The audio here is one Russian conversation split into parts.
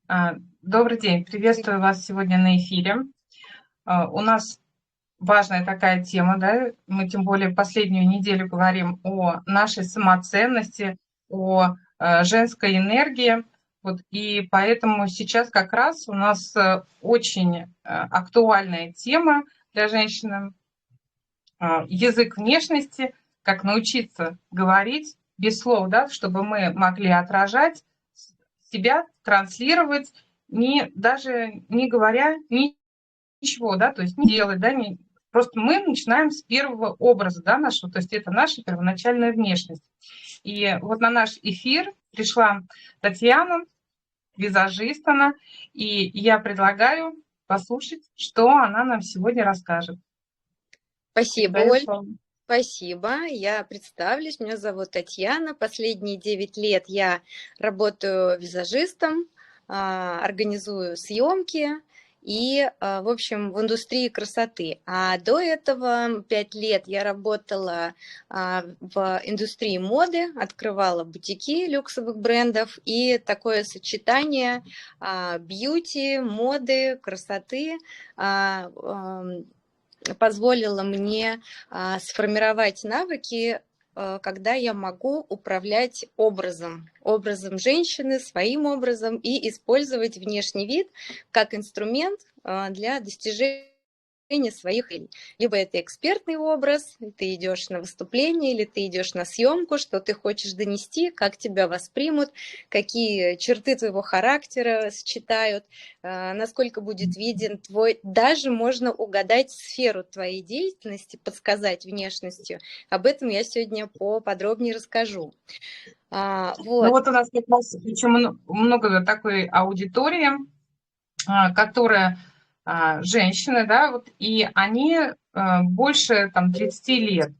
Добрый день, приветствую вас сегодня на эфире. У нас важная такая тема, да, мы тем более последнюю неделю говорим о нашей самоценности, о женской энергии. Вот, и поэтому сейчас как раз у нас очень актуальная тема для женщин, язык внешности, как научиться говорить без слов, да, чтобы мы могли отражать себя, транслировать, даже не говоря ничего, да, то есть не делать, да, просто мы начинаем с первого образа, да, нашего, то есть это наша первоначальная внешность. И вот на наш эфир пришла Татьяна, визажист она, и я предлагаю послушать, что она нам сегодня расскажет. Спасибо, Передаю Оль. слово. Спасибо. Я представлюсь. Меня зовут Татьяна. Последние 9 лет я работаю визажистом, организую съемки и, в общем, в индустрии красоты. А до этого 5 лет я работала в индустрии моды, открывала бутики люксовых брендов, и такое сочетание бьюти, моды, красоты позволило мне сформировать навыки, когда я могу управлять образом женщины, своим образом, и использовать внешний вид как инструмент для достижения своих целей. Либо это экспертный образ, ты идешь на выступление, или ты идешь на съемку, что ты хочешь донести, как тебя воспримут, какие черты твоего характера считают, насколько будет виден твой, даже можно угадать сферу твоей деятельности, подсказать внешностью. Об этом я сегодня поподробнее расскажу. Ну Вот. вот у нас как раз очень много такой аудитории, которая женщины, да, вот, и они больше там 30 лет.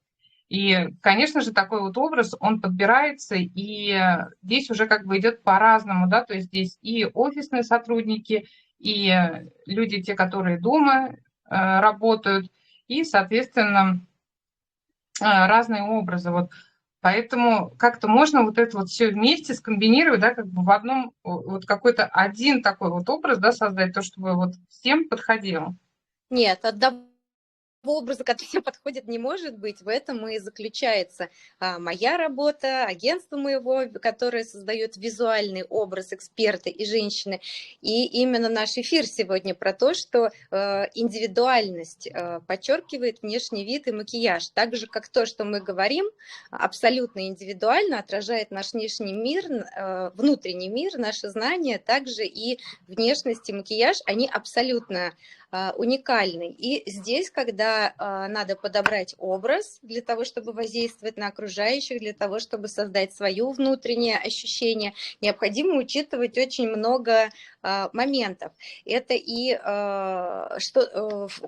И, конечно же, такой вот образ, он подбирается, и здесь уже как бы идет по-разному, да, то есть здесь и офисные сотрудники, и люди, те, которые дома работают, и, соответственно, разные образы. Вот. Поэтому как-то можно вот это вот все вместе скомбинировать, да, как бы в одном, вот какой-то один такой вот образ, да, создать, то, чтобы вот всем подходило. Нет, одного образа, который всем подходит, не может быть. В этом и заключается моя работа, агентство моего, которое создает визуальный образ эксперта и женщины. И именно наш эфир сегодня про то, что индивидуальность подчеркивает внешний вид и макияж. Так же, как то, что мы говорим, абсолютно индивидуально отражает наш внешний мир, внутренний мир, наши знания, также и внешность и макияж, они абсолютно уникальный. И здесь, когда надо подобрать образ для того, чтобы воздействовать на окружающих, для того, чтобы создать свое внутреннее ощущение, необходимо учитывать очень много моментов. Это и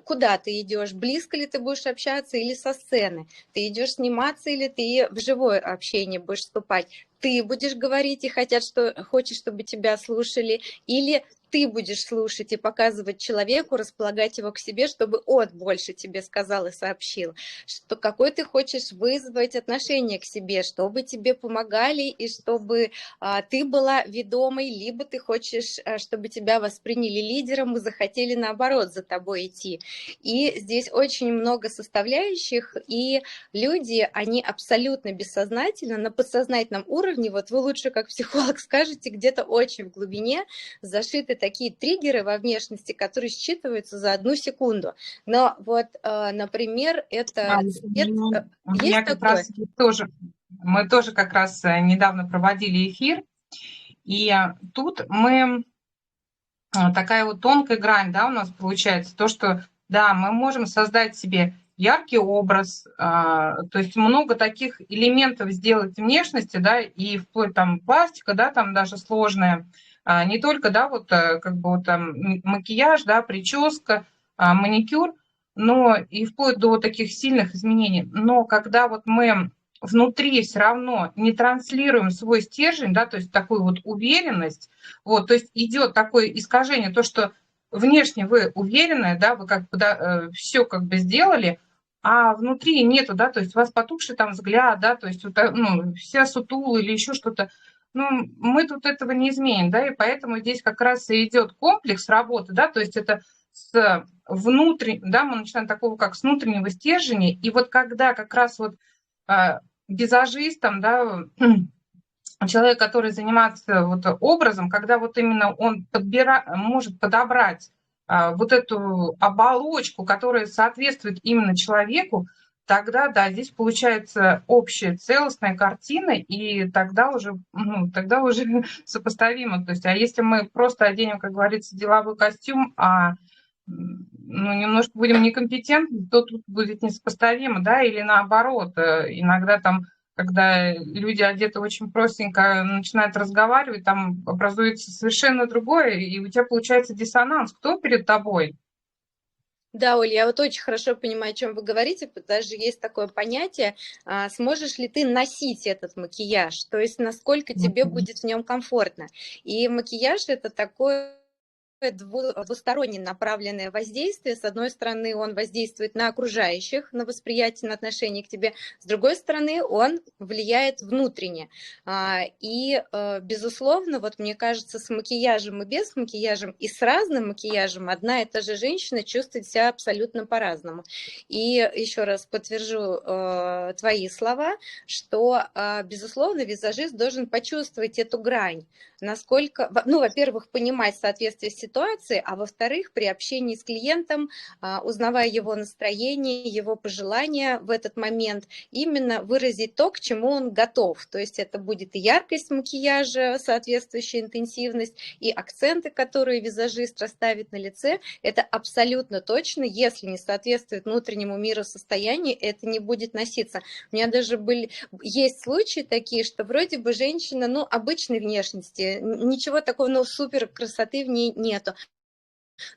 куда ты идешь, близко ли ты будешь общаться или со сцены, ты идешь сниматься или ты в живое общение будешь вступать, ты будешь говорить и хочешь, чтобы тебя слушали, или ты будешь слушать и показывать человеку, располагать его к себе, чтобы он больше тебе сказал и сообщил, что какой ты хочешь вызвать отношение к себе, чтобы тебе помогали и чтобы ты была ведомой, либо ты хочешь, чтобы тебя восприняли лидером и захотели наоборот за тобой идти. И здесь очень много составляющих, и люди, они абсолютно бессознательно, на подсознательном уровне, вот вы лучше как психолог скажете, где-то очень в глубине зашиты такие триггеры во внешности, которые считываются за 1 секунду. Но вот, например, это цвет. У Есть меня как раз такое? тоже, мы тоже как раз недавно проводили эфир, и тут мы, такая вот тонкая грань, да, у нас получается, то, что, да, мы можем создать себе яркий образ, то есть много таких элементов сделать внешности, да, и вплоть там пластика, да, там даже сложная, не только, да, вот как бы вот там макияж, да, прическа, маникюр, но и вплоть до таких сильных изменений. Но когда вот мы внутри все равно не транслируем свой стержень, да, то есть такую вот уверенность, вот, то есть идет такое искажение, то, что внешне вы уверены, да, вы как бы да, все как бы сделали, а внутри нету, да, то есть у вас потухший там взгляд, да, то есть вот, ну, вся сутула или еще что-то. ну, мы тут этого не изменим, да, и поэтому здесь как раз и идет комплекс работы, да, то есть это с внутреннего, да, мы начинаем такого, как с внутреннего стержня, и вот когда как раз вот визажистом, да, человек, который занимается вот образом, когда вот именно он может подобрать вот эту оболочку, которая соответствует именно человеку, тогда, да, здесь получается общая целостная картина, и тогда уже, ну, тогда уже сопоставимо. То есть, а если мы просто оденем, как говорится, деловой костюм, ну, немножко будем некомпетентны, то тут будет несопоставимо, да, или наоборот, иногда там когда люди одеты очень простенько, начинают разговаривать, там образуется совершенно другое, и у тебя получается диссонанс. Кто перед тобой? Да, Оля, я вот очень хорошо понимаю, о чем вы говорите, даже есть такое понятие, сможешь ли ты носить этот макияж, то есть насколько тебе будет в нем комфортно. И макияж это такое двусторонне направленное воздействие. С одной стороны, он воздействует на окружающих, на восприятие, на отношение к тебе. С другой стороны, он влияет внутренне. И, безусловно, вот мне кажется, с макияжем и без макияжем, и с разным макияжем одна и та же женщина чувствует себя абсолютно по-разному. И еще раз подтвержу твои слова, что, безусловно, визажист должен почувствовать эту грань, насколько, ну, во-первых, понимать соответствие ситуации, а во-вторых, при общении с клиентом, узнавая его настроение, его пожелания в этот момент, именно выразить то, к чему он готов. То есть это будет и яркость макияжа, соответствующая интенсивность, и акценты, которые визажист расставит на лице. Это абсолютно точно. Если не соответствует внутреннему миру состоянию, это не будет носиться. У меня даже есть случаи такие, что вроде бы женщина, ну, обычной внешности, ничего такого, ну, супер красоты в ней нету.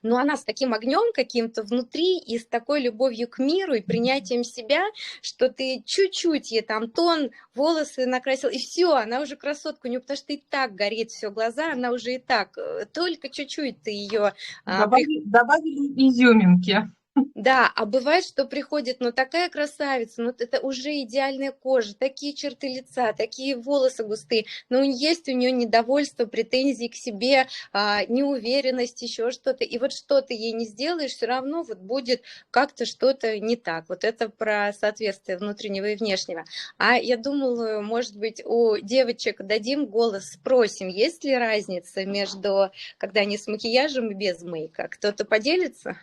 Но она с таким огнем каким-то внутри и с такой любовью к миру и принятием себя, что ты чуть-чуть ей там тон, волосы накрасил, и все, она уже красотка, у нее потому что и так горит все глаза, она уже и так, только чуть-чуть ты ее... Добавили изюминки. Да, а бывает, что приходит, ну, такая красавица, ну, это уже идеальная кожа, такие черты лица, такие волосы густые, но есть у нее недовольство, претензии к себе, неуверенность, еще что-то, и вот что ты ей не сделаешь, все равно вот будет как-то что-то не так. Вот это про соответствие внутреннего и внешнего. А я думала, может быть, у девочек дадим голос, спросим, есть ли разница между, когда они с макияжем и без мейка? Кто-то поделится?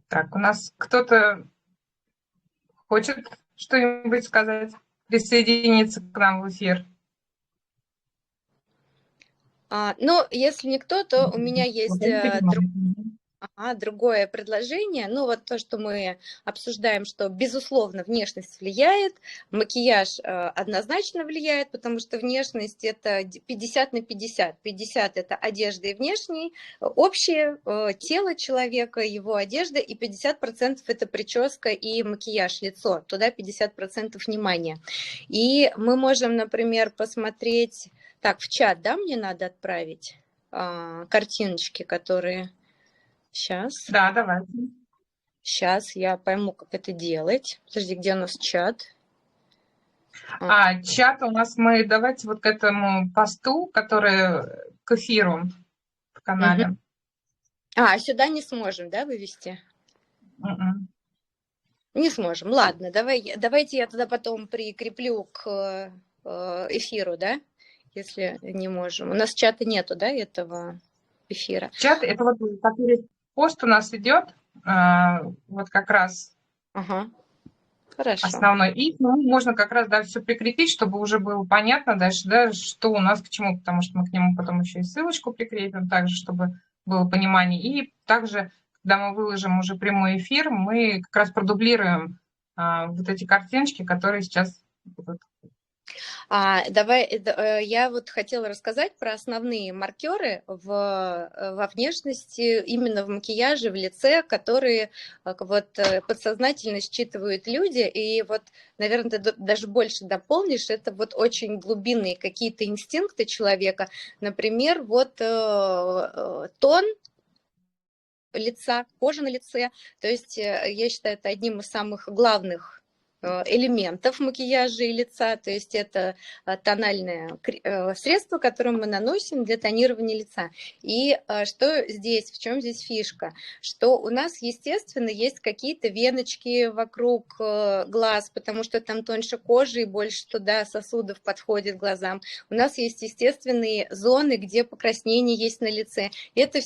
Так, у нас кто-то хочет что-нибудь сказать, присоединиться к нам в эфир? Ну, если никто, то у меня есть Понимаю. другое предложение. Ну, вот то, что мы обсуждаем, что, безусловно, внешность влияет, макияж однозначно влияет, потому что внешность – это 50 на 50. 50 – это одежда и внешний, общее тело человека, его одежда, и 50% – это прическа и макияж, лицо. Туда 50% внимания. И мы можем, например, посмотреть… Так, в чат, да, мне надо отправить картиночки, которые… Сейчас. Да, давайте. Сейчас я пойму, как это делать. Подожди, где у нас чат? Чат у нас мы давайте вот к этому посту, который к эфиру в канале. Сюда не сможем, да, вывести? Мгм. Не сможем. Ладно, давайте я тогда потом прикреплю к эфиру, да, если не можем. У нас чата нету, да, этого эфира. Чат, это вот который пост у нас идет, вот как раз Ага, хорошо. основной. И ну, можно как раз, да, все прикрепить, чтобы уже было понятно дальше, да, что у нас к чему, потому что мы к нему потом еще и ссылочку прикрепим, также, чтобы было понимание. И также, когда мы выложим уже прямой эфир, мы как раз продублируем вот эти картиночки, которые сейчас будут. Я вот хотела рассказать про основные маркеры во внешности, именно в макияже, в лице, которые вот подсознательно считывают люди. И вот, наверное, ты даже больше дополнишь, это вот очень глубинные какие-то инстинкты человека. Например, вот тон лица, кожа на лице. То есть я считаю, это одним из самых главных элементов макияжа и лица, то есть это тональное средство, которое мы наносим для тонирования лица. И что здесь, в чем здесь фишка? Что у нас, естественно, есть какие-то веночки вокруг глаз, потому что там тоньше кожи и больше туда сосудов подходит глазам. У нас есть естественные зоны, где покраснение есть на лице. Это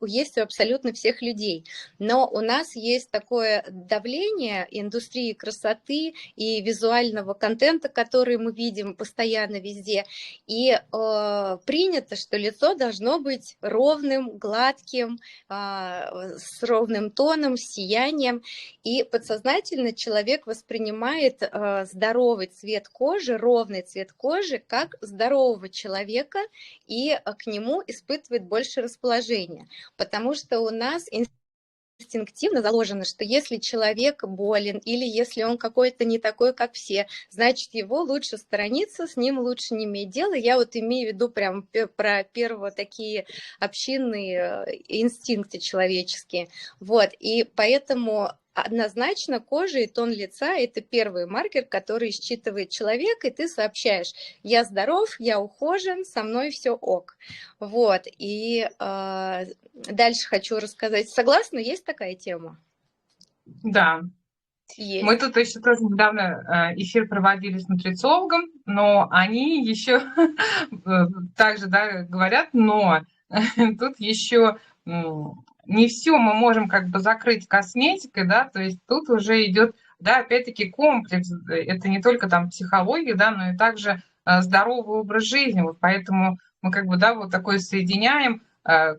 есть у абсолютно всех людей. Но у нас есть такое давление индустрии красоты и визуального контента, который мы видим постоянно везде. И принято, что лицо должно быть ровным, гладким, с ровным тоном, с сиянием. И подсознательно человек воспринимает здоровый цвет кожи, ровный цвет кожи, как здорового человека, и к нему испытывает больше расположения. Потому что у нас инстинктивно заложено, что если человек болен или если он какой-то не такой, как все, значит, его лучше сторониться, с ним лучше не иметь дела. Я вот имею в виду прям про первые такие общинные инстинкты человеческие. Вот, и поэтому однозначно кожа и тон лица – это первый маркер, который считывает человек, и ты сообщаешь: я здоров, я ухожен, со мной все ок. Вот, и дальше хочу рассказать. Согласна, есть такая тема? Да. Есть. Мы тут еще тоже недавно эфир проводили с нутрициологом, но они еще также, да, говорят, но тут еще не все мы можем как бы закрыть косметикой, да, то есть тут уже идет, да, опять-таки комплекс, это не только там психология, да, но и также здоровый образ жизни, вот поэтому мы как бы, да, вот такой соединяем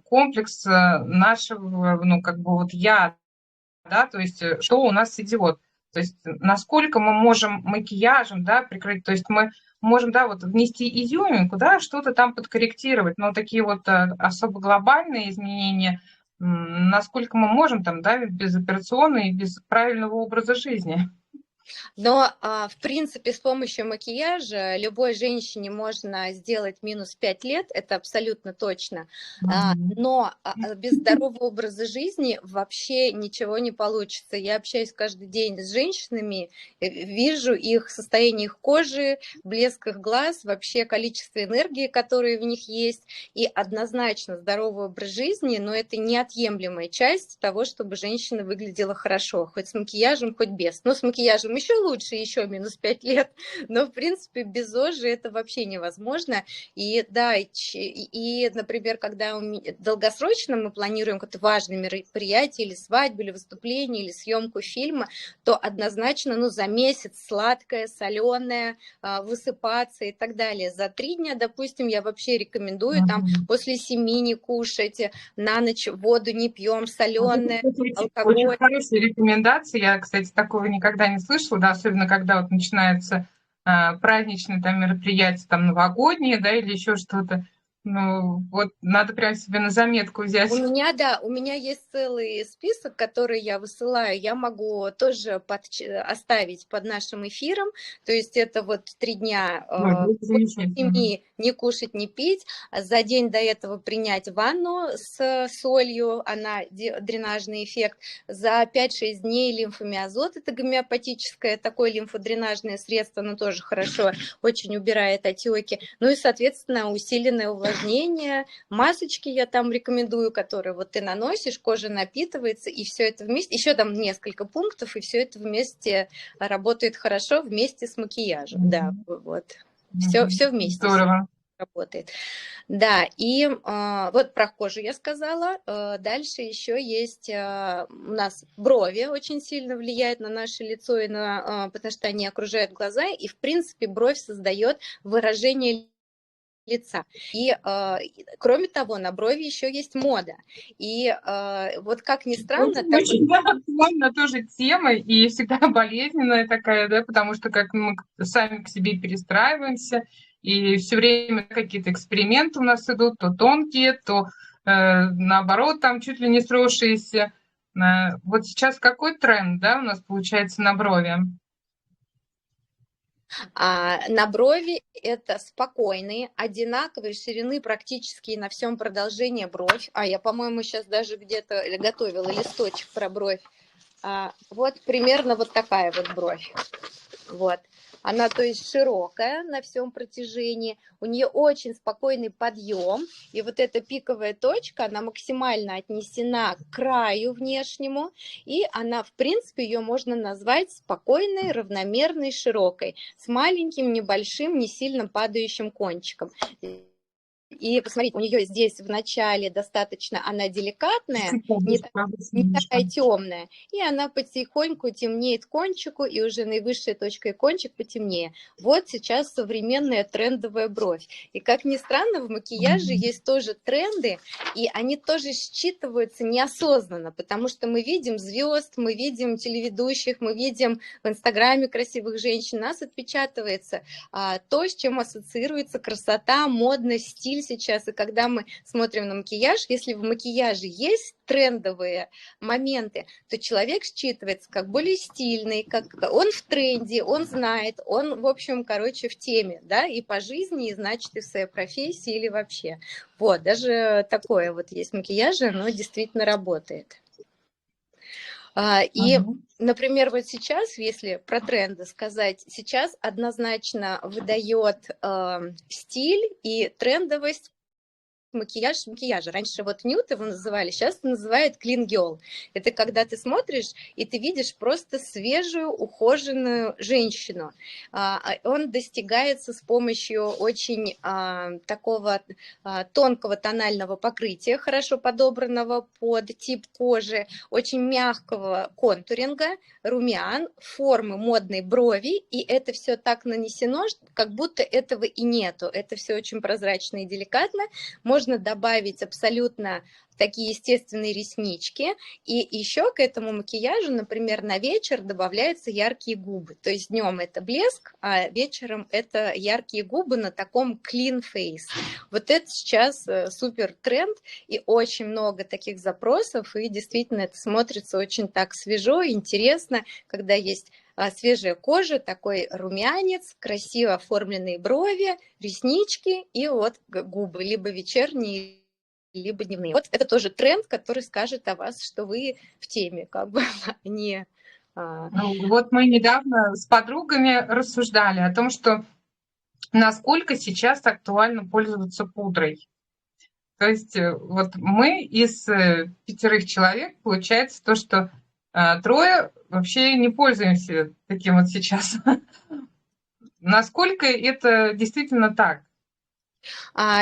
комплекс нашего, ну, как бы вот я, да, то есть что у нас идет, то есть насколько мы можем макияжем, да, прикрыть, то есть мы можем, да, вот внести изюминку, да, что-то там подкорректировать, но такие вот особо глобальные изменения, насколько мы можем там, да, безоперационно и без правильного образа жизни. Но, в принципе, с помощью макияжа любой женщине можно сделать минус 5 лет, это абсолютно точно. Но без здорового образа жизни вообще ничего не получится. Я общаюсь каждый день с женщинами, вижу их состояние их кожи, блеск их глаз, вообще количество энергии, которые в них есть. И однозначно здоровый образ жизни, но это неотъемлемая часть того, чтобы женщина выглядела хорошо, хоть с макияжем, хоть без. Но с макияжем еще лучше, еще минус 5 лет, но в принципе без ОЖИ это вообще невозможно. И да, и например, когда долгосрочно мы планируем какое-то важное мероприятие, или свадьбу, или выступление, или съемку фильма, то однозначно, ну, за месяц сладкое, соленое, высыпаться и так далее. За 3 дня, допустим, я вообще рекомендую там после 7 не кушать, на ночь воду не пьем, соленое, алкоголь. Очень хорошие рекомендации. Я, кстати, такого никогда не слышала, да, особенно когда вот начинаются праздничные там мероприятия, там новогодние, да, или еще что-то. Ну, вот надо прям себе на заметку взять. У меня есть целый список, который я высылаю. Я могу тоже оставить под нашим эфиром. То есть это вот 3 дня не кушать, не пить. За день до этого принять ванну с солью, она дренажный эффект. За 5-6 дней лимфомиазот, это гомеопатическое такое лимфодренажное средство, оно тоже хорошо очень убирает отеки. Ну и, соответственно, усиленное увлажнение. Масочки я там рекомендую, которые вот ты наносишь, кожа напитывается, и все это вместе, еще там несколько пунктов, и все это вместе работает хорошо вместе с макияжем. Да, вот. Все вместе. Здорово. Работает. Да, и вот про кожу я сказала. Дальше еще есть у нас брови, очень сильно влияют на наше лицо, и потому что они окружают глаза, и в принципе бровь создает выражение лица. И кроме того, на брови еще есть мода. И вот как ни странно... Очень актуальна тоже тема, и всегда болезненная такая, да, потому что как мы сами к себе перестраиваемся, и все время какие-то эксперименты у нас идут, то тонкие, то наоборот, там чуть ли не сросшиеся. Вот сейчас какой тренд, да, у нас получается на брови? На брови это спокойные, одинаковые ширины практически на всем продолжении бровь. Я, по-моему, сейчас даже где-то готовила листочек про бровь. Вот примерно вот такая вот бровь. Вот. Она, то есть, широкая на всем протяжении, у нее очень спокойный подъем, и вот эта пиковая точка, она максимально отнесена к краю внешнему, и она, в принципе, ее можно назвать спокойной, равномерной, широкой, с маленьким, небольшим, не сильно падающим кончиком. И посмотрите, у нее здесь в начале достаточно она деликатная, не такая темная, и она потихоньку темнеет кончику, и уже наивысшая точка и кончик потемнее. Вот сейчас современная трендовая бровь. И как ни странно, в макияже есть тоже тренды, и они тоже считываются неосознанно, потому что мы видим звезд, мы видим телеведущих, мы видим в Инстаграме красивых женщин, у нас отпечатывается то, с чем ассоциируется красота, модность, стиль сейчас. И когда мы смотрим на макияж, если в макияже есть трендовые моменты, то человек считывается как более стильный, как он в тренде, он знает, он, в общем, короче, в теме, да, и по жизни, и, значит, и в своей профессии, или вообще. Вот, даже такое вот есть в макияже, оно действительно работает. И, например, вот сейчас, если про тренды сказать, сейчас однозначно выдает стиль и трендовость макияжа. Раньше вот нюд его называли, сейчас называют clean girl. Это когда ты смотришь, и ты видишь просто свежую, ухоженную женщину. Он достигается с помощью очень такого тонкого тонального покрытия, хорошо подобранного под тип кожи, очень мягкого контуринга, румян, формы модной брови, и это все так нанесено, как будто этого и нету. Это все очень прозрачно и деликатно. Можно добавить абсолютно такие естественные реснички, и еще к этому макияжу, например, на вечер добавляются яркие губы. То есть днем это блеск, а вечером это яркие губы на таком clean face. Вот это сейчас супер тренд, и очень много таких запросов, и действительно это смотрится очень так свежо, интересно, когда есть свежая кожа, такой румянец, красиво оформленные брови, реснички и вот губы, либо вечерние, либо дневные. Вот это тоже тренд, который скажет о вас, что вы в теме, как бы, не... Вот мы недавно с подругами рассуждали о том, что насколько сейчас актуально пользоваться пудрой. То есть вот мы из 5 человек, получается то, что 3 вообще не пользуемся таким вот сейчас. Насколько это действительно так?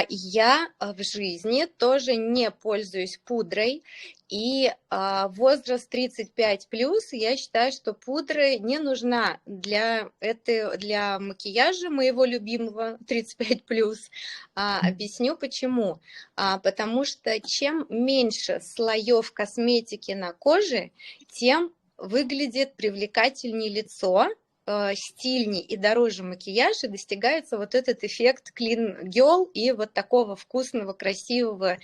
Я в жизни тоже не пользуюсь пудрой, и возраст 35 плюс, я считаю, что пудра не нужна для макияжа моего любимого 35 плюс. Объясню почему. Потому что чем меньше слоев косметики на коже, тем выглядит привлекательнее лицо, стильней и дороже макияж, и достигается вот этот эффект clean girl и вот такого вкусного, красивого,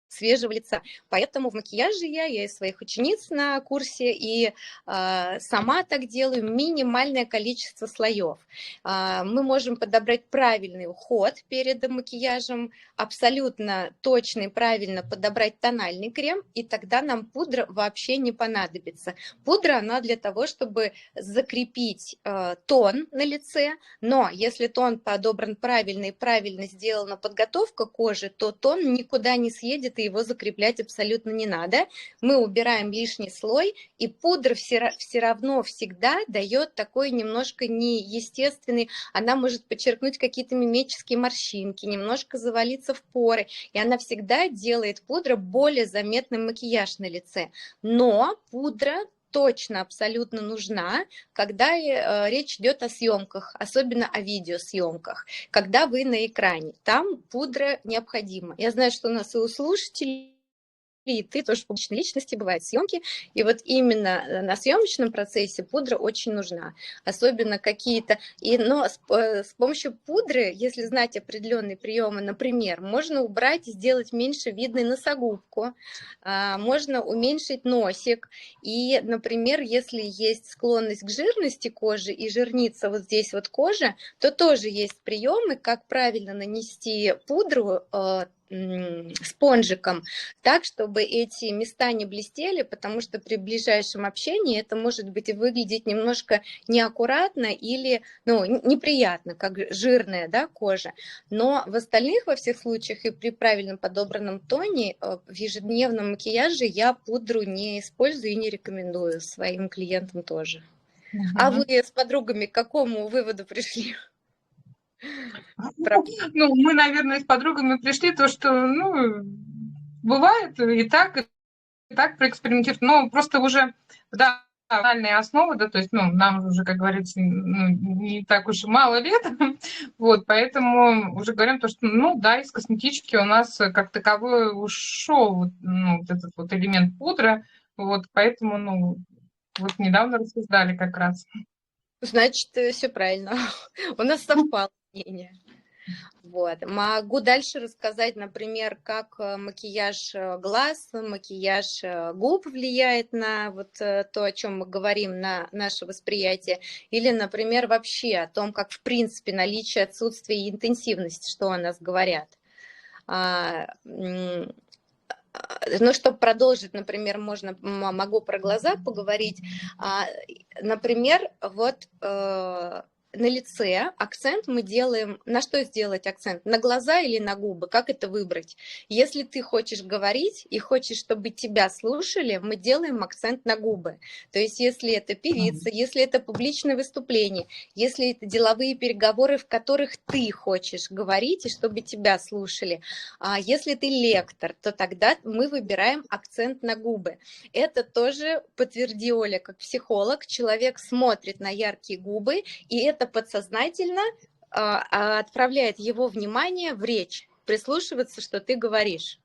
свежего лица. Поэтому в макияже я и своих учениц на курсе, и сама так делаю, минимальное количество слоев. Мы можем подобрать правильный уход перед макияжем, абсолютно точно и правильно подобрать тональный крем, и тогда нам пудра вообще не понадобится. Пудра, она для того, чтобы закрепить тон на лице, но если тон подобран правильно и правильно сделана подготовка кожи, то тон никуда не съедет, и его закреплять абсолютно не надо. Мы убираем лишний слой, и пудра все равно всегда дает такой немножко неестественный, она может подчеркнуть какие-то мимические морщинки, немножко завалиться в поры, и она всегда делает пудра более заметным макияж на лице. Но пудра точно абсолютно нужна, когда речь идет о съемках, особенно о видеосъемках, когда вы на экране. Там пудра необходима. Я знаю, что у нас и у слушателей, и ты тоже публичной личности, бывают съемки, и вот именно на съемочном процессе пудра очень нужна, особенно какие-то, но с помощью пудры, если знать определенные приемы, например, можно убрать и сделать меньше видной носогубку, можно уменьшить носик, и, например, если есть склонность к жирности кожи и жирнится вот здесь вот кожа, то тоже есть приемы, как правильно нанести пудру спонжиком, так, чтобы эти места не блестели, потому что при ближайшем общении это может быть и выглядеть немножко неаккуратно или, ну, неприятно, как жирная, да, кожа. Но в остальных, во всех случаях и при правильно подобранном тоне в ежедневном макияже я пудру не использую и не рекомендую своим клиентам тоже. А вы с подругами к какому выводу пришли? Ну, мы, наверное, с подругами пришли, то, что, ну, бывает и так проэкспериментировать, но просто уже, да, финальная основа, да, то есть, ну, нам уже, как говорится, ну, не так уж и мало лет, вот, поэтому уже говорим то, что, ну, да, из косметички у нас как таковой ушел, ну, вот этот вот элемент пудра, вот, поэтому, ну, вот недавно рассуждали как раз. Значит, все правильно. У нас совпало мнение. Вот. Могу дальше рассказать, например, как макияж глаз, макияж губ влияет на вот то, о чем мы говорим, на наше восприятие. Или, например, вообще о том, как, в принципе, наличие, отсутствие и интенсивность, что о нас говорят. Ну, чтобы продолжить, например, могу про глаза поговорить. Например, вот на лице акцент мы делаем. На что сделать акцент? На глаза или на губы? Как это выбрать? Если ты хочешь говорить и хочешь, чтобы тебя слушали, мы делаем акцент на губы. То есть если это певица, если это публичное выступление, если это деловые переговоры, в которых ты хочешь говорить и чтобы тебя слушали, а если ты лектор, то тогда мы выбираем акцент на губы. Это тоже, подтверди, Оля, как психолог, человек смотрит на яркие губы, и это подсознательно отправляет его внимание в речь, прислушиваться, что ты говоришь.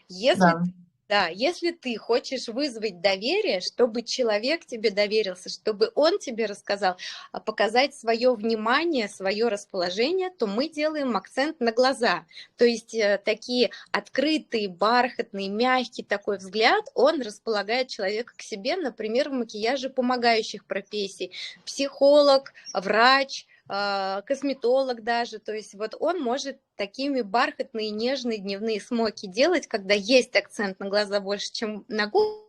Если ты хочешь вызвать доверие, чтобы человек тебе доверился, чтобы он тебе рассказал, показать свое внимание, свое расположение, то мы делаем акцент на глаза. То есть такие открытые, бархатные, мягкий такой взгляд, он располагает человека к себе, например, в макияже помогающих профессий. Психолог, врач, косметолог даже, то есть вот он может такими бархатные, нежные дневные смоки делать, когда есть акцент на глаза больше, чем на губы,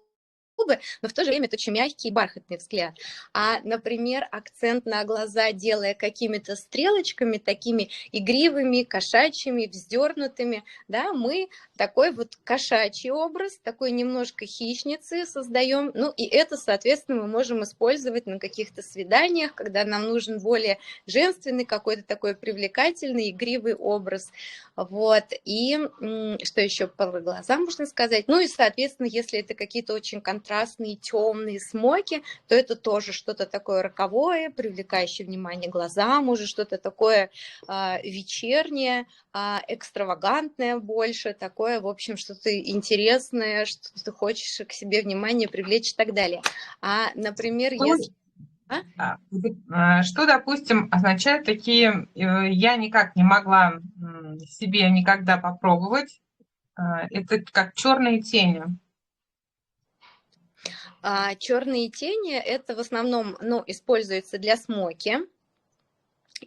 но в то же время это очень мягкий и бархатный взгляд. А, например, акцент на глаза, делая какими-то стрелочками, такими игривыми, кошачьими, вздернутыми, да, мы такой вот кошачий образ, такой немножко хищницы создаем, ну и это, соответственно, мы можем использовать на каких-то свиданиях, когда нам нужен более женственный, какой-то такой привлекательный, игривый образ. Вот, и что еще по глазам можно сказать? Ну и, соответственно, если это какие-то очень контрастные, темные смоки, то это тоже что-то такое роковое, привлекающее внимание глазам, уже что-то такое вечернее, экстравагантное больше, такое, в общем, что-то интересное, что ты хочешь к себе внимание привлечь и так далее. Например, если... Что, допустим, означают такие, я никак не могла себе никогда попробовать, это как черные тени. Черные тени это в основном, ну, используется для смоки,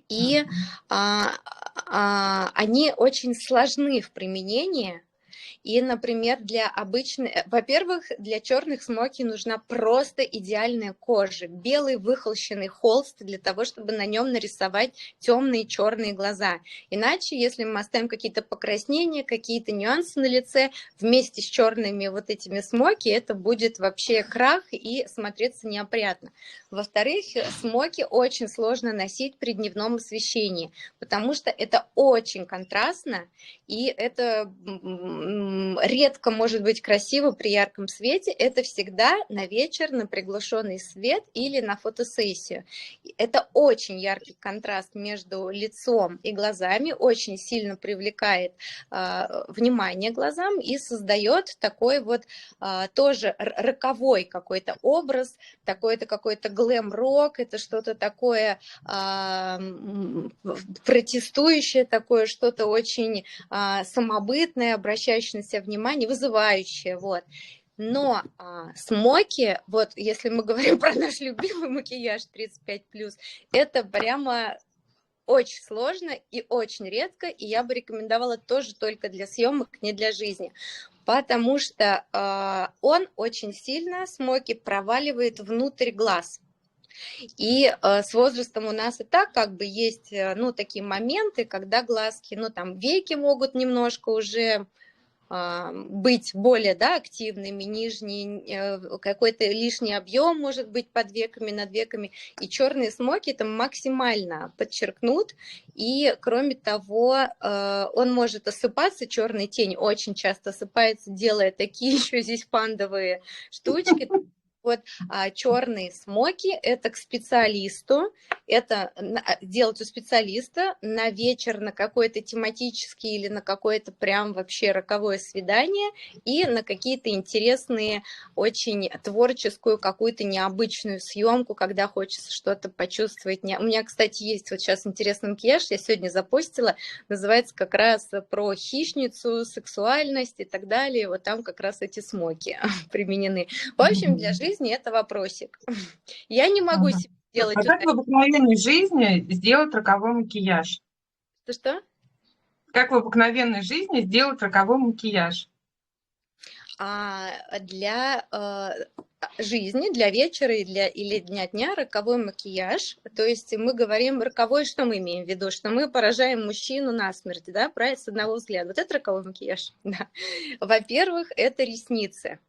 и они очень сложны в применении. И, например, во-первых, для черных смоки нужна просто идеальная кожа, белый выхолщенный холст для того, чтобы на нем нарисовать темные черные глаза. Иначе, если мы оставим какие-то покраснения, какие-то нюансы на лице вместе с черными вот этими смоки, это будет вообще крах и смотреться неопрятно. Во-вторых, смоки очень сложно носить при дневном освещении, потому что это очень контрастно, и это редко может быть красиво при ярком свете, это всегда на вечер, на приглушенный свет или на фотосессию. Это очень яркий контраст между лицом и глазами, очень сильно привлекает внимание глазам и создает такой вот тоже роковой какой-то образ, такой-то какой-то глэм-рок, это что-то такое протестующее, такое что-то очень самобытное, обращающее на себя внимание, вызывающее, вот. Но смоки, вот если мы говорим про наш любимый макияж 35+, это прямо очень сложно и очень редко, и я бы рекомендовала тоже только для съемок, не для жизни, потому что он очень сильно, смоки, проваливает внутрь глаз. И с возрастом у нас и так как бы есть, ну, такие моменты, когда глазки, ну, там, веки могут немножко уже быть более, да, активными, нижний, какой-то лишний объем может быть под веками, над веками, и черные смоки это максимально подчеркнут, и кроме того, он может осыпаться, черная тень очень часто осыпается, делая такие еще здесь пандовые штучки. Вот черные смоки это к специалисту, это делать у специалиста на вечер, на какой-то тематический или на какое-то прям вообще роковое свидание и на какие-то интересные, очень творческую, какую-то необычную съемку, когда хочется что-то почувствовать. У меня, кстати, есть вот сейчас интересный макияж, я сегодня запостила, называется как раз про хищницу, сексуальность и так далее. Вот там как раз эти смоки применены. В общем, для жизни это вопросик. Я не могу Ага. себе сделать А как в обыкновенной жизни сделать роковой макияж? что? Как в обыкновенной жизни сделать роковой макияж? Для жизни, для вечера или дня роковой макияж. То есть мы говорим роковой, что мы имеем в виду? Что мы поражаем мужчину насмерть, да, правильно, с одного взгляда. Вот это роковой макияж. Да. Во-первых, это ресницы.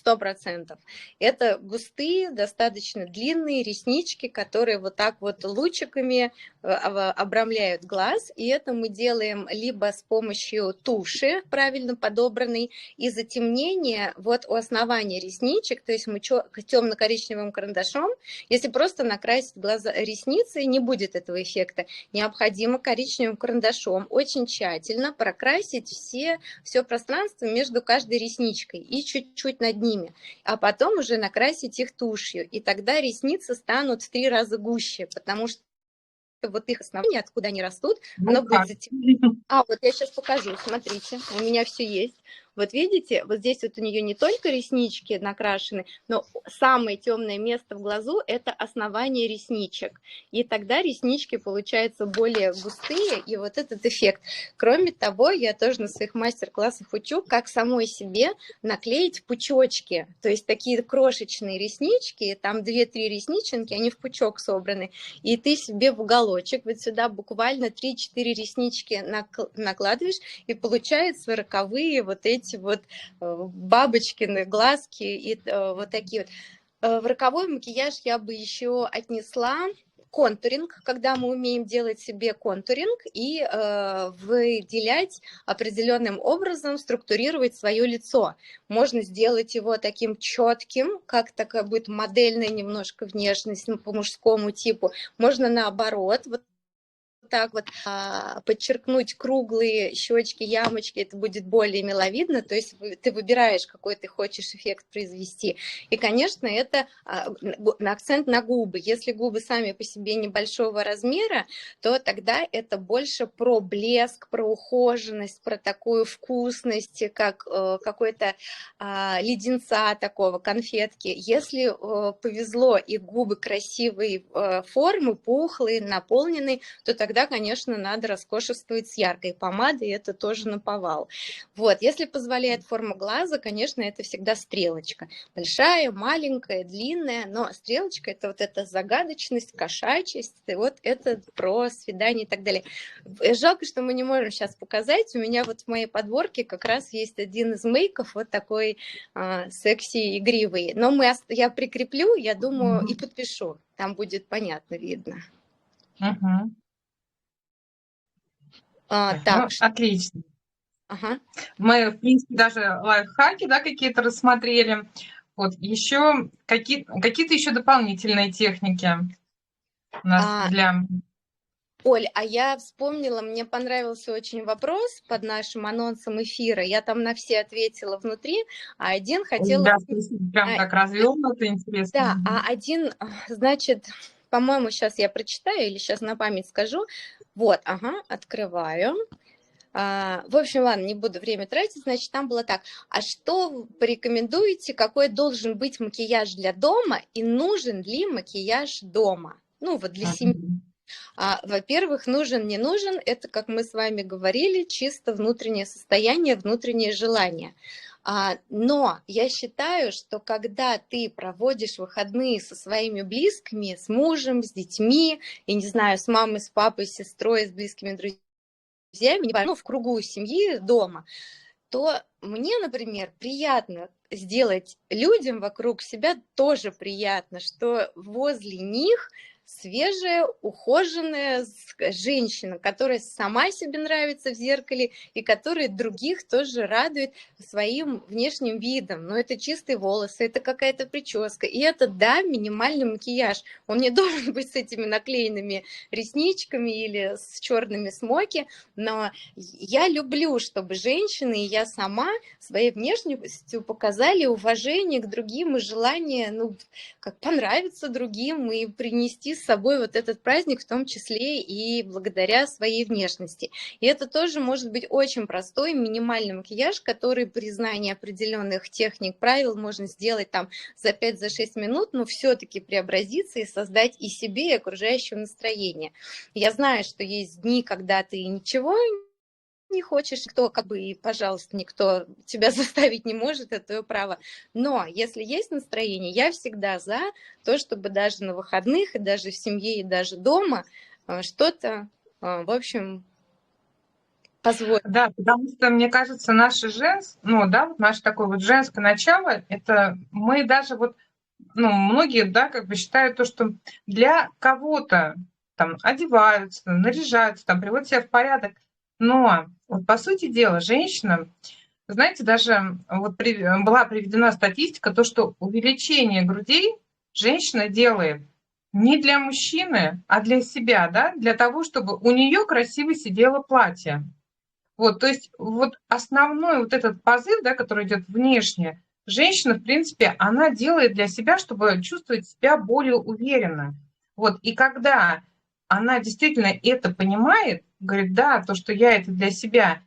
100%. Это густые, достаточно длинные реснички, которые вот так вот лучиками обрамляют глаз. И это мы делаем либо с помощью туши, правильно подобранной, и затемнение вот у основания ресничек, то есть мы темно-коричневым карандашом, если просто накрасить глаза, ресницы, не будет этого эффекта. Необходимо коричневым карандашом очень тщательно прокрасить все пространство между каждой ресничкой и чуть-чуть над ними, а потом уже накрасить их тушью, и тогда ресницы станут в 3 раза гуще, потому что вот их основание, откуда они растут, оно будет затемнено. Вот я сейчас покажу, смотрите, у меня все есть. Вот видите, вот здесь вот у нее не только реснички накрашены, но самое темное место в глазу – это основание ресничек. И тогда реснички получаются более густые, и вот этот эффект. Кроме того, я тоже на своих мастер-классах учу, как самой себе наклеить пучочки. То есть такие крошечные реснички, там 2-3 ресниченки, они в пучок собраны. И ты себе в уголочек вот сюда буквально 3-4 реснички накладываешь, и получаются роковые вот эти вот бабочкины глазки и вот такие вот. В роковой макияж я бы еще отнесла контуринг, когда мы умеем делать себе контуринг и выделять определенным образом, структурировать свое лицо. Можно сделать его таким четким, как такая будет модельная немножко внешность по мужскому типу. Можно наоборот, вот так вот подчеркнуть круглые щечки, ямочки, это будет более миловидно, то есть ты выбираешь, какой ты хочешь эффект произвести. И, конечно, это акцент на губы. Если губы сами по себе небольшого размера, то тогда это больше про блеск, про ухоженность, про такую вкусность, как какой-то леденца такого, конфетки. Если повезло и губы красивой формы, пухлые, наполненные, то тогда, конечно, надо роскошествовать с яркой помадой, это тоже наповал. Вот, если позволяет форма глаза, конечно, это всегда стрелочка. Большая, маленькая, длинная, но стрелочка – это вот эта загадочность, кошачьесть, и вот это про свидание и так далее. Жалко, что мы не можем сейчас показать. У меня вот в моей подборке как раз есть один из мейков, вот такой секси-игривый. Но я прикреплю, я думаю, и подпишу. Там будет понятно, видно. Так. Отлично. Ага. Мы, в принципе, даже лайфхаки, да, какие-то рассмотрели. Вот еще какие-то еще дополнительные техники у нас для... Оль, а я вспомнила, мне понравился очень вопрос под нашим анонсом эфира. Я там на все ответила внутри, а один хотела... Да, прям так развернуто, интересно. Да, а один, значит, по-моему, сейчас я прочитаю или сейчас на память скажу. Вот, ага, открываю. В общем, ладно, не буду время тратить, значит, там было так. А что вы порекомендуете, какой должен быть макияж для дома и нужен ли макияж дома? Ну, вот для семьи. Во-первых, нужен, не нужен, это, как мы с вами говорили, чисто внутреннее состояние, внутреннее желание. Но я считаю, что когда ты проводишь выходные со своими близкими, с мужем, с детьми, я не знаю, с мамой, с папой, с сестрой, с близкими друзьями, ну, в кругу семьи дома, то мне, например, приятно сделать людям вокруг себя тоже приятно, что возле них свежая, ухоженная женщина, которая сама себе нравится в зеркале и которая других тоже радует своим внешним видом. Но это чистые волосы, это какая-то прическа, и это, да, минимальный макияж. Он не должен быть с этими наклеенными ресничками или с черными смоки, но я люблю, чтобы женщины и я сама своей внешностью показали уважение к другим и желание, ну, как понравиться другим и принести с собой вот этот праздник, в том числе и благодаря своей внешности. И это тоже может быть очень простой, минимальный макияж, который при знании определенных техник, правил можно сделать там за 5-6 минут, но все-таки преобразиться и создать и себе, и окружающему настроение. Я знаю, что есть дни, когда ты ничего не хочешь, кто, как бы, и, пожалуйста, никто тебя заставить не может, это твое право. Но если есть настроение, я всегда за то, чтобы даже на выходных, и даже в семье, и даже дома что-то, в общем, позволить. Да, потому что, мне кажется, наше ну, да, вот наше такое вот женское начало, это мы даже вот, ну, многие, да, как бы считают то, что для кого-то там одеваются, наряжаются, там приводят себя в порядок, но вот по сути дела женщина, знаете, даже вот была приведена статистика, то, что увеличение грудей женщина делает не для мужчины, а для себя, да, для того, чтобы у нее красиво сидело платье. Вот, то есть вот основной вот этот позыв, да, который идет внешне, женщина, в принципе, она делает для себя, чтобы чувствовать себя более уверенно. Вот, и когда она действительно это понимает, говорит, да, то, что я это для себя,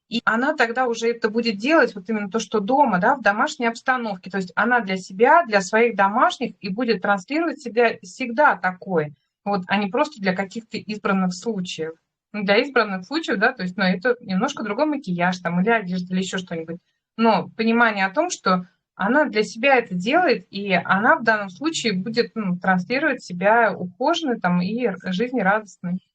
и она тогда уже это будет делать, вот именно то, что дома, да, в домашней обстановке. То есть она для себя, для своих домашних и будет транслировать себя всегда такой, вот, а не просто для каких-то избранных случаев. Ну, для избранных случаев, да, то есть, ну, это немножко другой макияж там или одежда, или еще что-нибудь. Но понимание о том, что она для себя это делает, и она в данном случае будет, ну, транслировать себя ухоженной там и жизнерадостной.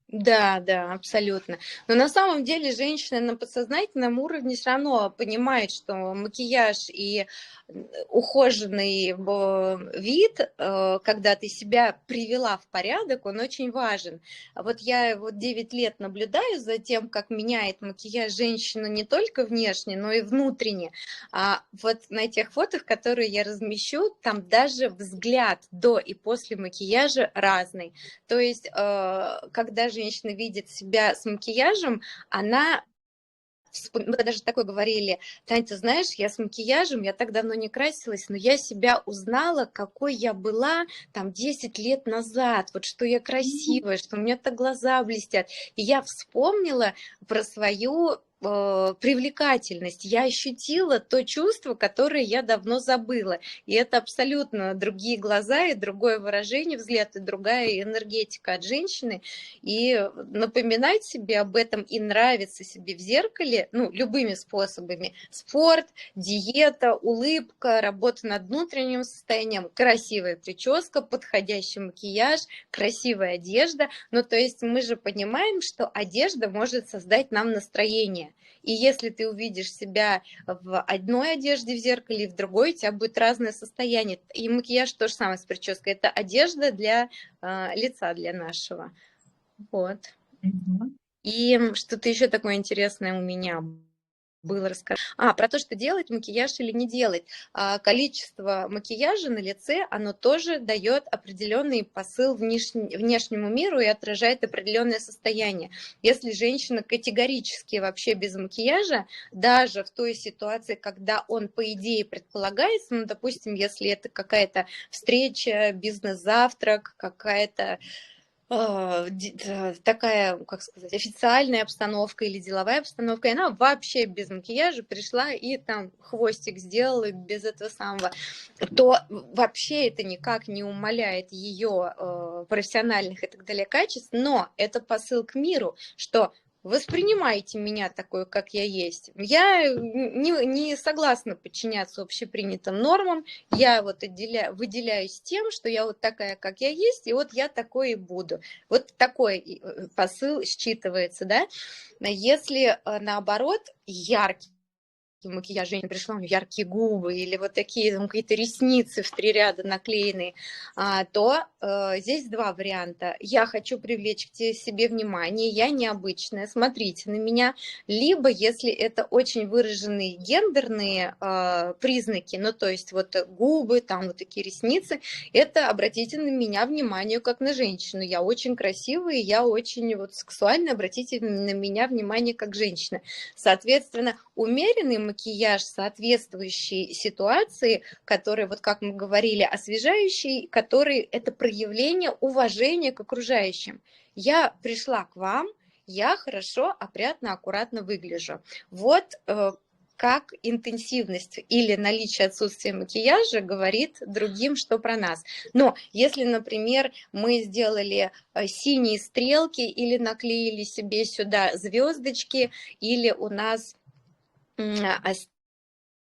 Да, да, абсолютно. Но на самом деле женщина на подсознательном уровне все равно понимает, что макияж и ухоженный вид, когда ты себя привела в порядок, он очень важен. Вот я вот 9 лет наблюдаю за тем, как меняет макияж женщину не только внешне, но и внутренне. Вот на тех фотах, которые я размещу, там даже взгляд до и после макияжа разный. То есть, когда женщина видит себя с макияжем, она мы даже такое говорили: Тань, ты знаешь, я с макияжем, я так давно не красилась, но я себя узнала, какой я была там 10 лет назад, вот что я красивая, что у меня так глаза блестят. И я вспомнила про свою привлекательность. Я ощутила то чувство, которое я давно забыла. И это абсолютно другие глаза и другое выражение взгляда, и другая энергетика от женщины. И напоминать себе об этом и нравиться себе в зеркале, ну, любыми способами. Спорт, диета, улыбка, работа над внутренним состоянием, красивая прическа, подходящий макияж, красивая одежда. Ну, то есть мы же понимаем, что одежда может создать нам настроение. И если ты увидишь себя в одной одежде в зеркале и в другой, у тебя будет разное состояние. И макияж то же самое с прической. Это одежда для лица, для нашего. Вот. Мгм. И что-то еще такое интересное у меня было рассказать. Про то, что делать макияж или не делать. Количество макияжа на лице, оно тоже дает определенный посыл внешнему миру и отражает определенное состояние. Если женщина категорически вообще без макияжа, даже в той ситуации, когда он, по идее, предполагается, ну, допустим, если это какая-то встреча, бизнес-завтрак, какая-то такая, как сказать, официальная обстановка или деловая обстановка, и она вообще без макияжа пришла и там хвостик сделала без этого самого, то вообще это никак не умаляет ее профессиональных и так далее качеств, но это посыл к миру, что воспринимайте меня такой, как я есть. Я не согласна подчиняться общепринятым нормам, я вот выделяюсь тем, что я вот такая, как я есть, и вот я такой и буду. Вот такой посыл считывается, да. Если наоборот яркий макияж, женщина пришла, у нее яркие губы или вот такие там какие-то ресницы в 3 ряда наклеенные, то здесь 2 варианта. Я хочу привлечь к себе внимание, я необычная, смотрите на меня. Либо, если это очень выраженные гендерные признаки, ну то есть вот губы, там вот такие ресницы, это обратите на меня внимание как на женщину. Я очень красивая, я очень вот сексуальная, обратите на меня внимание как женщина. Соответственно, умеренный макияж, соответствующий ситуации, который, вот как мы говорили, освежающий, который это проявление уважения к окружающим. Я пришла к вам, я хорошо, опрятно, аккуратно выгляжу. Вот как интенсивность или наличие отсутствия макияжа говорит другим, что про нас. Но если, например, мы сделали синие стрелки или наклеили себе сюда звездочки, или у нас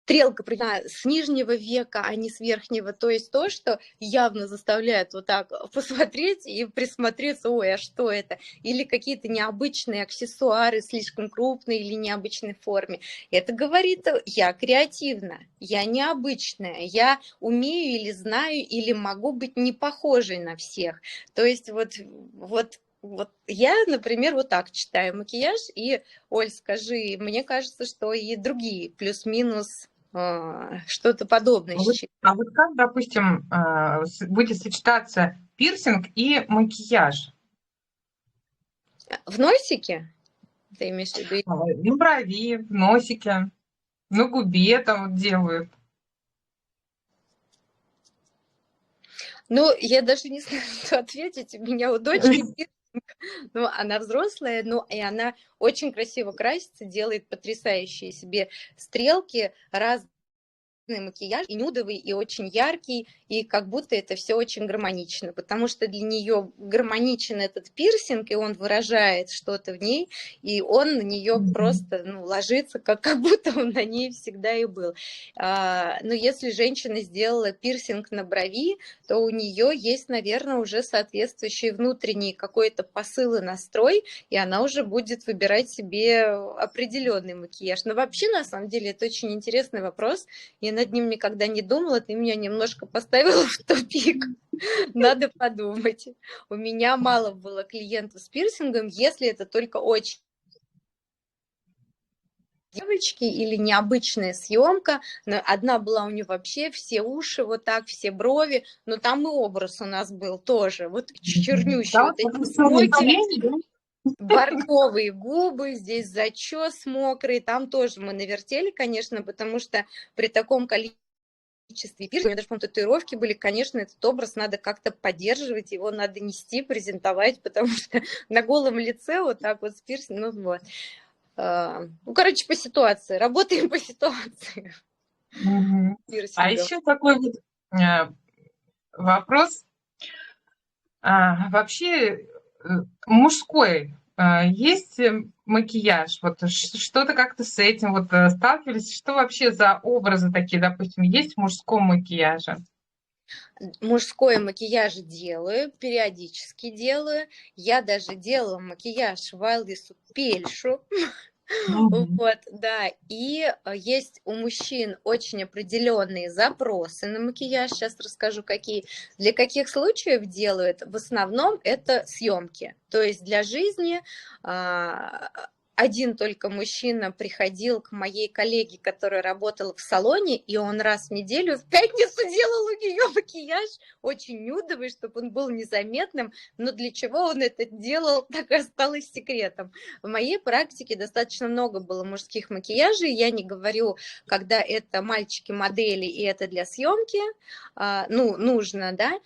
стрелка проведена с нижнего века, а не с верхнего, то есть то, что явно заставляет вот так посмотреть и присмотреться, ой, а что это? Или какие-то необычные аксессуары, слишком крупные или необычной форме. Это говорит, я креативна, я необычная, я умею или знаю, или могу быть не похожей на всех. То есть вот я, например, вот так читаю макияж, и, Оль, скажи, мне кажется, что и другие плюс-минус что-то подобное. А вот как, допустим, будет сочетаться пирсинг и макияж? В носике? Ты имеешь в виду? На брови, в носике, на губе там вот делают. Ну, я даже не знаю, что ответить. У меня у дочки пирсинг, ну, она взрослая, ну, и она очень красиво красится, делает потрясающие себе стрелки, разные макияж, и нюдовый, и очень яркий, и как будто это все очень гармонично, потому что для нее гармоничен этот пирсинг, и он выражает что-то в ней, и он на нее просто ложится, как будто он на ней всегда и был. Но если женщина сделала пирсинг на брови, то у нее есть, наверное, уже соответствующий внутренний какой-то посыл и настрой, и она уже будет выбирать себе определенный макияж. Но вообще, на самом деле, это очень интересный вопрос. Я над ним никогда не думала, ты меня немножко поставила в тупик. Надо подумать. У меня мало было клиентов с пирсингом, если это только очень девочки или необычная съемка. Одна была у нее вообще все уши вот так, все брови, но там и образ у нас был тоже. Вот чернющий. Да, Вот эти бордовые губы, здесь зачес мокрый, там тоже мы навертели, конечно, потому что при таком количестве пирсинга, у меня даже, по-моему, татуировки были, конечно, этот образ надо как-то поддерживать, его надо нести, презентовать, потому что на голом лице вот так вот с пирсингом, ну вот. Ну, короче, по ситуации, работаем по ситуации. А еще такой вот вопрос. Вообще мужской есть макияж? Вот что-то как-то с этим вот сталкивались? Что вообще за образы такие, допустим, есть в мужском макияже? Мужской макияж делаю, периодически делаю. Я даже делала макияж Вайлдису Пельшу. Вот, да, и есть у мужчин очень определенные запросы на макияж, сейчас расскажу какие. Для каких случаев делают? В основном это съемки, то есть для жизни один только мужчина приходил к моей коллеге, которая работала в салоне, и он раз в неделю в пятницу делал у нее макияж, очень нюдовый, чтобы он был незаметным, но для чего он это делал, так и осталось секретом. В моей практике достаточно много было мужских макияжей, я не говорю, когда это мальчики-модели и это для съемки, ну, нужно, да,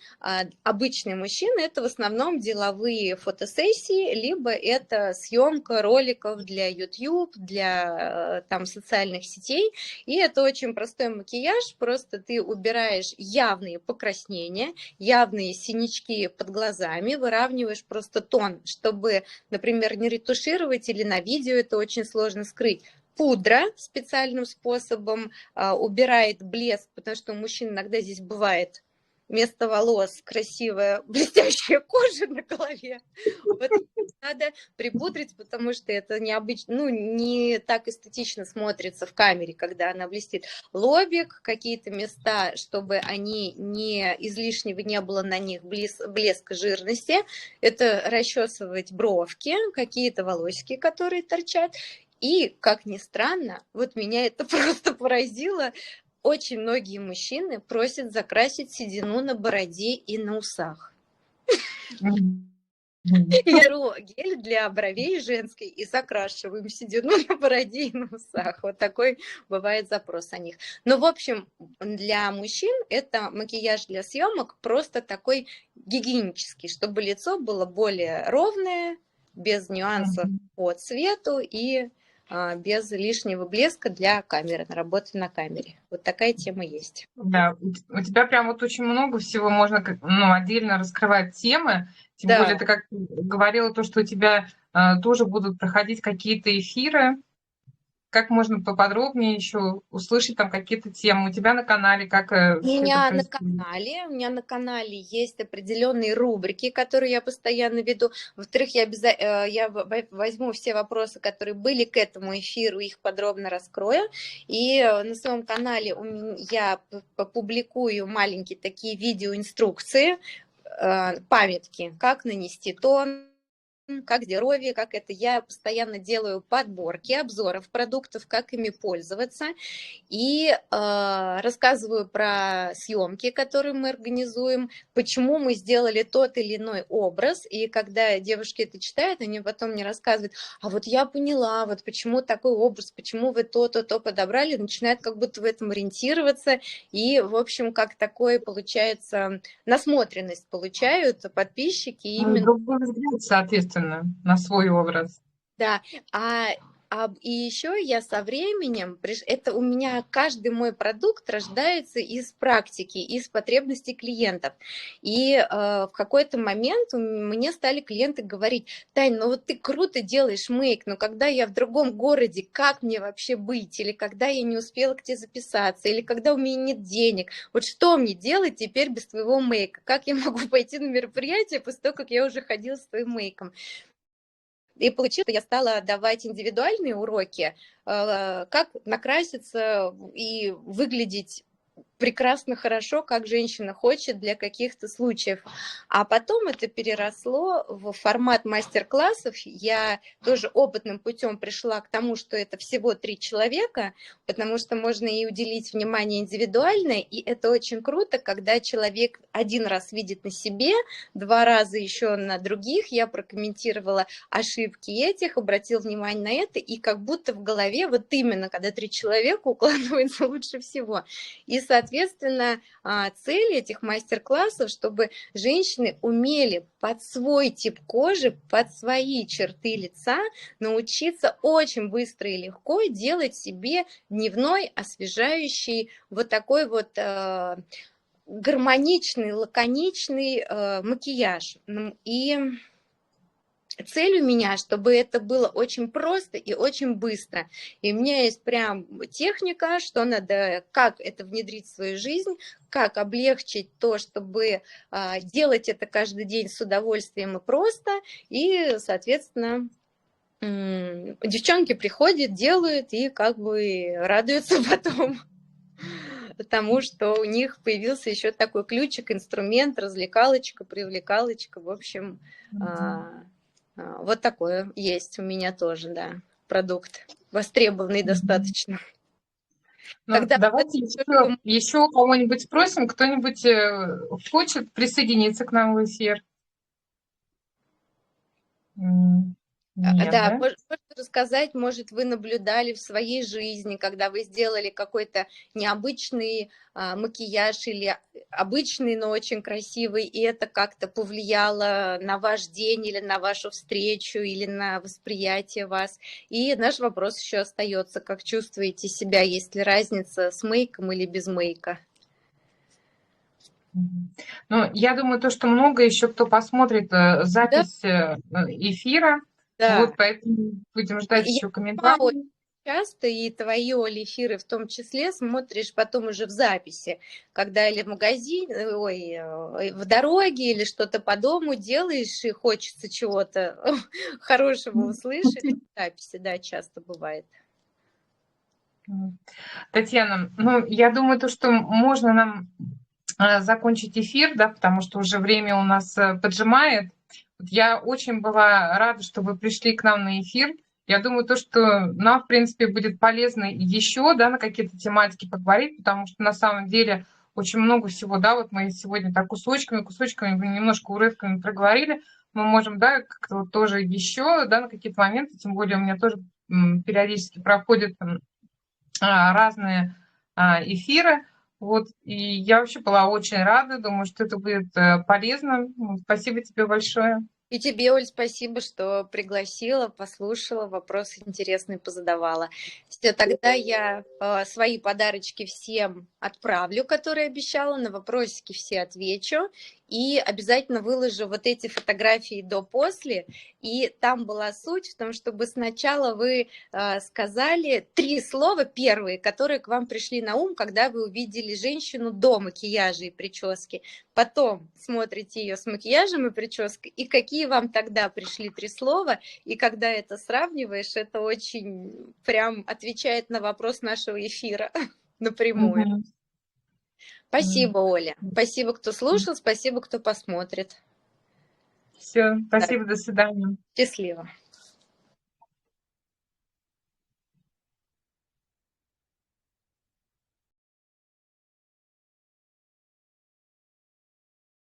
обычные мужчины, это в основном деловые фотосессии, либо это съемка роликов для YouTube, для там социальных сетей, и это очень простой макияж, просто ты убираешь явные покраснения, явные синячки под глазами, выравниваешь просто тон, чтобы, например, не ретушировать или на видео это очень сложно скрыть. Пудра специальным способом убирает блеск, потому что у мужчин иногда здесь бывает вместо волос красивая блестящая кожа на голове. Вот надо припудрить, потому что это необычно, ну, не так эстетично смотрится в камере, когда она блестит. Лобик, какие-то места, чтобы они не излишнего не было на них блеска жирности. Это расчесывать бровки, какие-то волосики, которые торчат. И, как ни странно, вот меня это просто поразило, очень многие мужчины просят закрасить седину на бороде и на усах. Я беру гель для бровей женской и закрашиваем седину на бороде и на усах. Вот такой бывает запрос о них. Но, в общем, для мужчин это макияж для съемок просто такой гигиенический, чтобы лицо было более ровное, без нюансов по цвету и без лишнего блеска для камеры, на работы на камере. Вот такая тема есть. Да, у тебя прям вот очень много всего можно ну, отдельно раскрывать темы. Тем Да. более ты как говорила, то, что у тебя тоже будут проходить какие-то эфиры. Как можно поподробнее еще услышать там какие-то темы? У тебя на канале как У все это меня происходит? на канале есть определенные рубрики, которые я постоянно веду. Во-вторых, я возьму все вопросы, которые были к этому эфиру, их подробно раскрою. И на своем канале я публикую маленькие такие видеоинструкции, памятки, как нанести тон, как здоровье, как это. Я постоянно делаю подборки обзоров продуктов, как ими пользоваться. И рассказываю про съемки, которые мы организуем, почему мы сделали тот или иной образ. И когда девушки это читают, они потом мне рассказывают, а вот я поняла, вот почему такой образ, почему вы то подобрали, начинают как будто в этом ориентироваться. И, в общем, как такое получается, насмотренность получают подписчики именно. Другой взгляд, соответственно, на свой образ. Да, и еще я со временем, это у меня каждый мой продукт рождается из практики, из потребностей клиентов. И в какой-то момент мне стали клиенты говорить, Тань, ну вот ты круто делаешь мейк, но когда я в другом городе, как мне вообще быть? Или когда я не успела к тебе записаться, или когда у меня нет денег, вот что мне делать теперь без твоего мейка? Как я могу пойти на мероприятие после того, как я уже ходила с твоим мейком? И получилось, что я стала давать индивидуальные уроки, как накраситься и выглядеть прекрасно, хорошо, как женщина хочет для каких-то случаев. А потом это переросло в формат мастер-классов. Я тоже опытным путем пришла к тому, что это всего 3 человека, потому что можно и уделить внимание индивидуально, и это очень круто, когда человек 1 раз видит на себе, 2 раза еще на других. Я прокомментировала ошибки этих, обратил внимание на это, и как будто в голове вот именно, когда 3 человека укладывается лучше всего. И, соответственно, цель этих мастер-классов, чтобы женщины умели под свой тип кожи, под свои черты лица научиться очень быстро и легко делать себе дневной, освежающий, вот такой вот гармоничный, лаконичный макияж. И цель у меня, чтобы это было очень просто и очень быстро. И у меня есть прям техника, что надо, как это внедрить в свою жизнь, как облегчить то, чтобы делать это каждый день с удовольствием и просто. И, соответственно, девчонки приходят, делают и как бы радуются потом тому, что у них появился еще такой ключик, инструмент, развлекалочка, привлекалочка. В общем, вот такое есть у меня тоже, да. продукт, востребованный достаточно. Ну, Когда давайте еще кого-нибудь спросим, кто-нибудь хочет присоединиться к нам в эфир? Нет, Да, да? можете рассказать, может, вы наблюдали в своей жизни, когда вы сделали какой-то необычный макияж или обычный, но очень красивый, и это как-то повлияло на ваш день или на вашу встречу или на восприятие вас. И наш вопрос еще остается, как чувствуете себя, есть ли разница с мейком или без мейка? Ну, я думаю, то, что много еще кто посмотрит Да, запись эфира, да. вот поэтому будем ждать Я еще сама комментариев. очень часто и твои эфиры в том числе смотришь потом уже в записи, когда или в магазине, в дороге или что-то по дому делаешь и хочется чего-то хорошего услышать. В записи, да, часто бывает. Татьяна, ну, я думаю, то, что можно нам закончить эфир, да, потому что уже время у нас поджимает. Я очень была рада, что вы пришли к нам на эфир. Я думаю, то, что нам, в принципе, будет полезно еще, да, на какие-то тематики поговорить, потому что на самом деле очень много всего, да, вот мы сегодня так кусочками, немножко урывками проговорили. Мы можем, да, как-то вот тоже еще, да, на какие-то моменты, тем более у меня тоже периодически проходят разные эфиры. Вот, и я вообще была очень рада, думаю, что это будет полезно. Спасибо тебе большое. И тебе, Оль, спасибо, что пригласила, послушала, вопросы интересные позадавала. Все, тогда я свои подарочки всем отправлю, которые обещала, на вопросики все отвечу. И обязательно выложу вот эти фотографии до-после. И там была суть в том, чтобы сначала вы сказали 3 слова первые, которые к вам пришли на ум, когда вы увидели женщину до макияжа и прически. Потом смотрите ее с макияжем и прической, и какие вам тогда пришли 3 слова, и когда это сравниваешь, это очень прям отвечает на вопрос нашего эфира напрямую. Мгм. Спасибо, Оля. Спасибо, кто слушал, спасибо, кто посмотрит. Все, Да, спасибо, до свидания. счастливо.